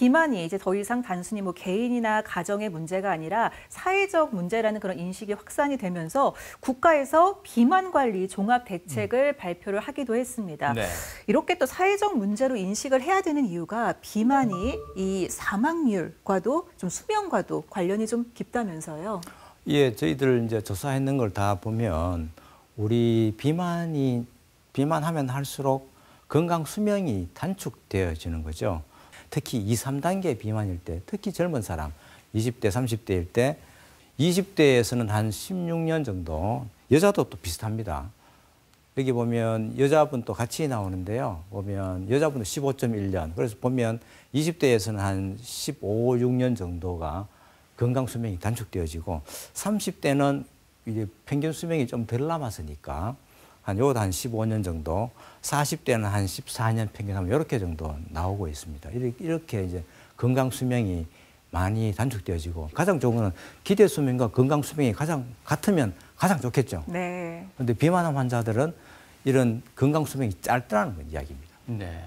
비만이 이제 더 이상 단순히 뭐 개인이나 가정의 문제가 아니라 사회적 문제라는 그런 인식이 확산이 되면서 국가에서 비만 관리 종합 대책을 발표를 하기도 했습니다. 네. 이렇게 또 사회적 문제로 인식을 해야 되는 이유가 비만이 이 사망률과도 좀 수명과도 관련이 좀 깊다면서요. 예, 저희들 이제 조사했는 걸 다 보면 우리 비만하면 할수록 건강 수명이 단축되어지는 거죠. 특히 2, 3단계 비만일 때, 특히 젊은 사람, 20대, 30대일 때 20대에서는 한 16년 정도, 여자도 또 비슷합니다. 여기 보면 여자분도 같이 나오는데요. 보면 여자분도 15.1년, 그래서 보면 20대에서는 한 15, 6년 정도가 건강 수명이 단축되어지고 30대는 이제 평균 수명이 좀 덜 남았으니까 요것도 한 15년 정도, 40대는 한 14년 평균하면 이렇게 정도 나오고 있습니다. 이렇게 이제 건강 수명이 많이 단축되어지고 가장 좋은 거는 기대 수명과 건강 수명이 같으면 가장 좋겠죠. 네. 그런데 비만한 환자들은 이런 건강 수명이 짧다는 이야기입니다. 네.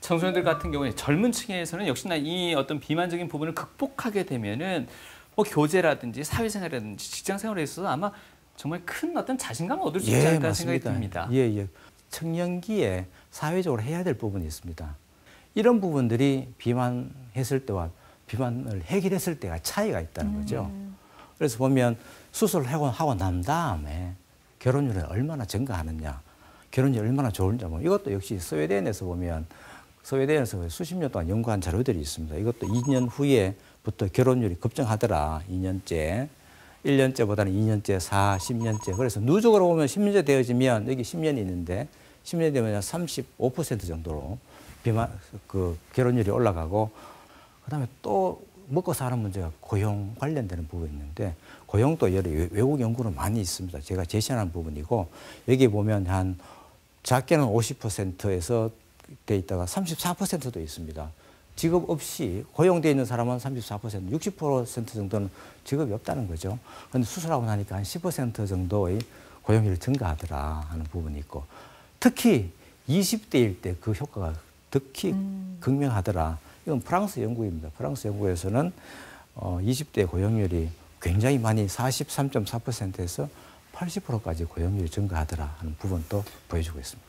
청소년들 같은 경우에 젊은 층에서는 역시나 이 어떤 비만적인 부분을 극복하게 되면은 뭐 교제라든지 사회생활이라든지 직장생활에 있어서 아마 정말 큰 어떤 자신감을 얻을 수 있지 않을까 생각이 듭니다. 예, 예. 청년기에 사회적으로 해야 될 부분이 있습니다. 이런 부분들이 비만했을 때와 비만을 해결했을 때가 차이가 있다는 거죠. 그래서 보면 수술을 하고 난 다음에 결혼율이 얼마나 증가하느냐, 결혼율이 얼마나 좋은지 뭐 이것도 역시 스웨덴에서 보면 스웨덴에서 수십 년 동안 연구한 자료들이 있습니다. 이것도 2년 후에부터 결혼율이 급증하더라. 2년째. 1년째보다는 2년째, 4, 10년째. 그래서 누적으로 보면 10년째 되어지면 여기 10년이 있는데 10년 되면 35% 정도로 결혼율이 올라가고 그다음에 또 먹고 사는 문제가 고용 관련되는 부분이 있는데 고용도 여러 외국 연구는 많이 있습니다. 제가 제시하는 부분이고 여기 보면 한 작게는 50%에서 돼 있다가 34%도 있습니다. 직업 없이 고용되어 있는 사람은 34%, 60% 정도는 직업이 없다는 거죠. 그런데 수술하고 나니까 한 10% 정도의 고용률이 증가하더라 하는 부분이 있고 특히 20대일 때 그 효과가 특히 극명하더라. 이건 프랑스 연구입니다. 프랑스 연구에서는 20대 고용률이 굉장히 많이 43.4%에서 80%까지 고용률이 증가하더라 하는 부분도 보여주고 있습니다.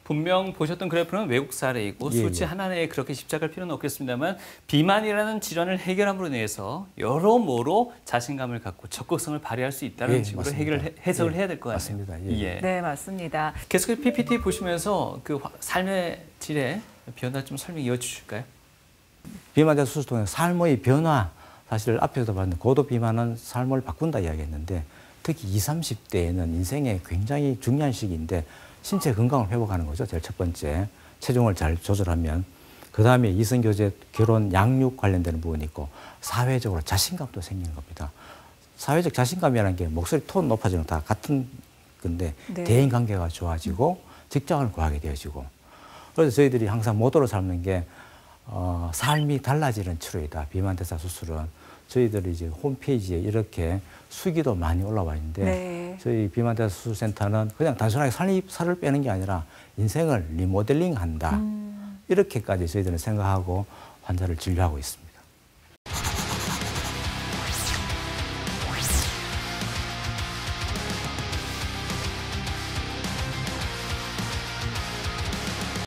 분명 보셨던 그래프는 외국 사례이고 수치 하나에 그렇게 집착할 필요는 없겠습니다만 비만이라는 질환을 해결함으로 인해서 여러모로 자신감을 갖고 적극성을 발휘할 수 있다는 식으로 해석을 해야 될 것 같습니다. 예. 네, 맞습니다. 계속해서 PPT 보시면서 그 삶의 질의 변화 좀 설명 이어주실까요? 비만자 수술 통해 삶의 변화, 사실 앞에서도 봤는데 고도 비만은 삶을 바꾼다 이야기했는데 특히 20, 30대에는 인생의 굉장히 중요한 시기인데 신체 건강을 회복하는 거죠. 제일 첫 번째. 체중을 잘 조절하면. 그 다음에 이성교제, 결혼, 양육 관련되는 부분이 있고 사회적으로 자신감도 생기는 겁니다. 사회적 자신감이라는 게 목소리 톤 높아지는 거 다 같은 건데 네. 대인관계가 좋아지고 직장을 구하게 되어지고 그래서 저희들이 항상 모토로 삼는 게 삶이 달라지는 치료이다. 비만대사 수술은. 저희들이 이제 홈페이지에 이렇게 수기도 많이 올라와 있는데 네. 저희 비만대사 수술센터는 그냥 단순하게 살을 빼는 게 아니라 인생을 리모델링한다. 이렇게까지 저희들은 생각하고 환자를 진료하고 있습니다.